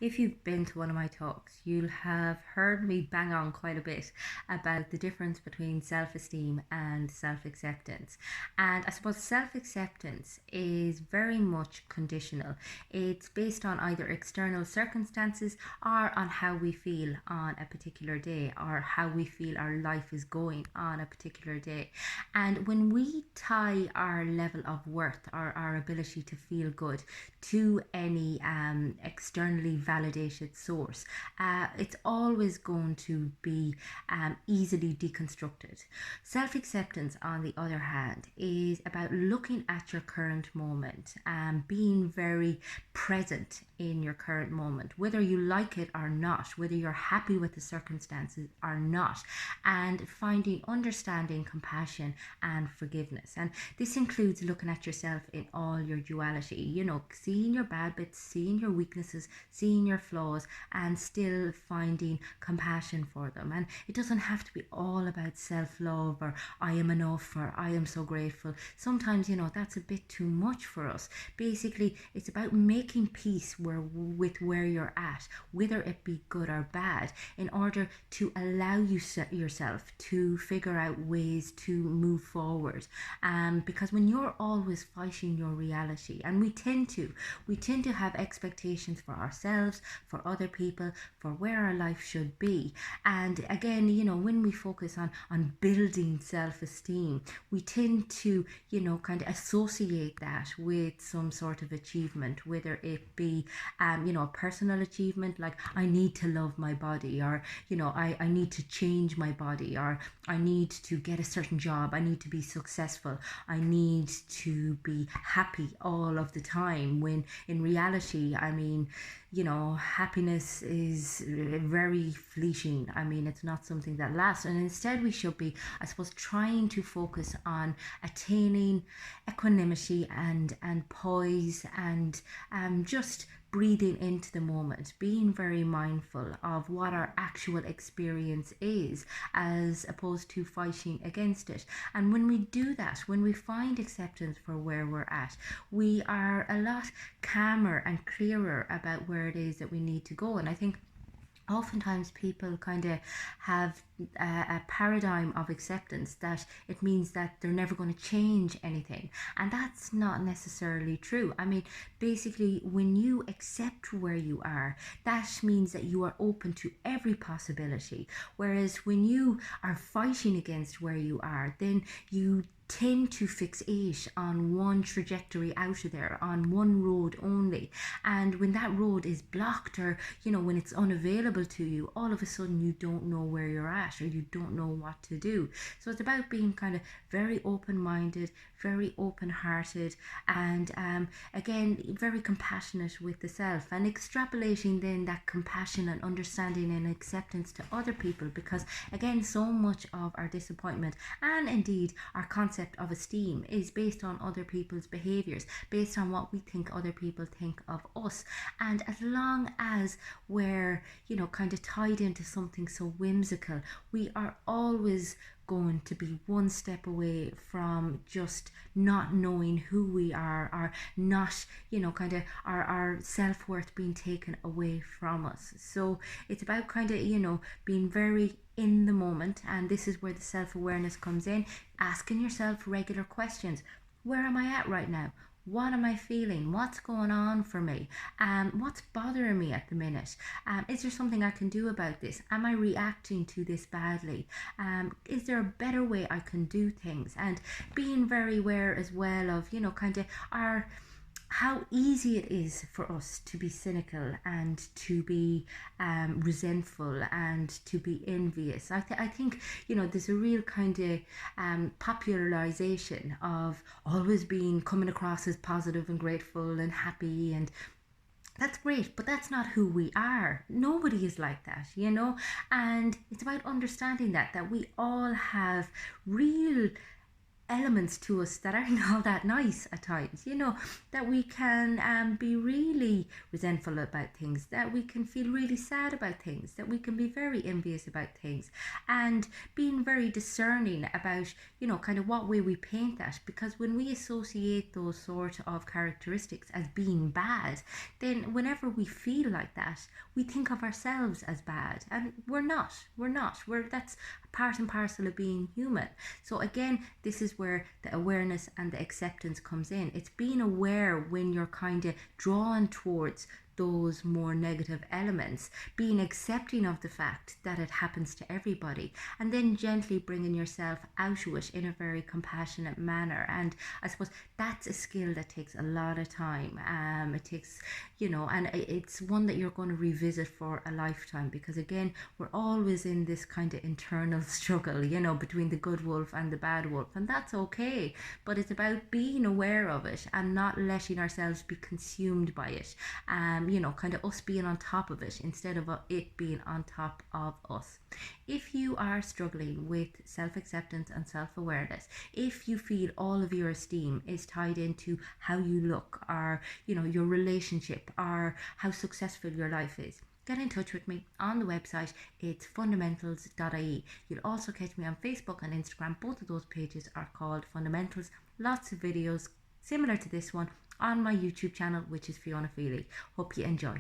If you've been to one of my talks, you'll have heard me bang on quite a bit about the difference between self esteem and self acceptance. And I suppose self acceptance is very much conditional. It's based on either external circumstances or on how we feel on a particular day or how we feel our life is going on a particular day. And when we tie our level of worth or our ability to feel good to any externally validated source, it's always going to be easily deconstructed. Self acceptance, on the other hand, is about looking at your current moment and being very present in your current moment, whether you like it or not, whether you're happy with the circumstances or not, and finding understanding, compassion, and forgiveness. And this includes looking at yourself in all your duality, seeing your bad bits, seeing your weaknesses, seeing your flaws, and still finding compassion for them. And it doesn't have to be all about self love or I am enough or I am so grateful. Sometimes, that's a bit too much for us. Basically, it's about making peace with where you're at, whether it be good or bad, in order to allow yourself to figure out ways to move forward. Because when you're always fighting your reality, and we tend to have expectations for ourselves, for other people, for where our life should be. And again, when we focus on building self-esteem, we tend to, kind of associate that with some sort of achievement, whether it be, a personal achievement, like I need to love my body, or, I need to change my body, or I need to get a certain job, I need to be successful, I need to be happy all of the time, when in reality, happiness is very fleeting. It's not something that lasts. And instead, we should be, I suppose, trying to focus on attaining equanimity and poise and just breathing into the moment, being very mindful of what our actual experience is, as opposed to fighting against it. And when we do that, when we find acceptance for where we're at, we are a lot calmer and clearer about where it is that we need to go. And I think oftentimes people kind of have a paradigm of acceptance that it means that they're never going to change anything, and that's not necessarily true. Basically, when you accept where you are, that means that you are open to every possibility, whereas when you are fighting against where you are, then you tend to fixate on one trajectory out of there, on one road only. And when that road is blocked, or when it's unavailable to you, all of a sudden you don't know where you're at, or you don't know what to do. So it's about being kind of very open-minded, very open-hearted, and again, very compassionate with the self, and extrapolating then that compassion and understanding and acceptance to other people. Because again, so much of our disappointment, and indeed our concept of esteem, is based on other people's behaviors, based on what we think other people think of us. And as long as we're, kind of tied into something so whimsical, we are always going to be one step away from just not knowing who we are, or not, kind of our self-worth being taken away from us. So it's about kind of, being very in the moment, and this is where the self-awareness comes in, asking yourself regular questions. Where am I at right now? What am I feeling? What's going on for me? What's bothering me at the minute? Is there something I can do about this? Am I reacting to this badly? Is there a better way I can do things? And being very aware as well of, kind of how easy it is for us to be cynical and to be resentful and to be envious. I think, there's a real kind of popularization of always coming across as positive and grateful and happy, and that's great, but that's not who we are. Nobody is like that, and it's about understanding that we all have real elements to us that aren't all that nice at times, you know, that we can be really resentful about things, that we can feel really sad about things, that we can be very envious about things, and being very discerning about, you know, kind of what way we paint that. Because when we associate those sort of characteristics as being bad, then whenever we feel like that, we think of ourselves as bad, and we're that's part and parcel of being human. So again, this is where the awareness and the acceptance comes in. It's being aware when you're kind of drawn towards those more negative elements, being accepting of the fact that it happens to everybody, and then gently bringing yourself out of it in a very compassionate manner. And I suppose that's a skill that takes a lot of time. It takes, you know, and it's one that you're going to revisit for a lifetime, because again, we're always in this kind of internal struggle, you know, between the good wolf and the bad wolf, and that's okay. But it's about being aware of it and not letting ourselves be consumed by it. You know, kind of us being on top of it instead of it being on top of us. If you are struggling with self-acceptance and self-awareness, if you feel all of your esteem is tied into how you look, or, you know, your relationship, or how successful your life is, get in touch with me on the website. It's fundamentals.ie. You'll also catch me on Facebook and Instagram. Both of those pages are called Fundamentals. Lots of videos similar to this one on my YouTube channel, which is Fiona Feely. Hope you enjoy.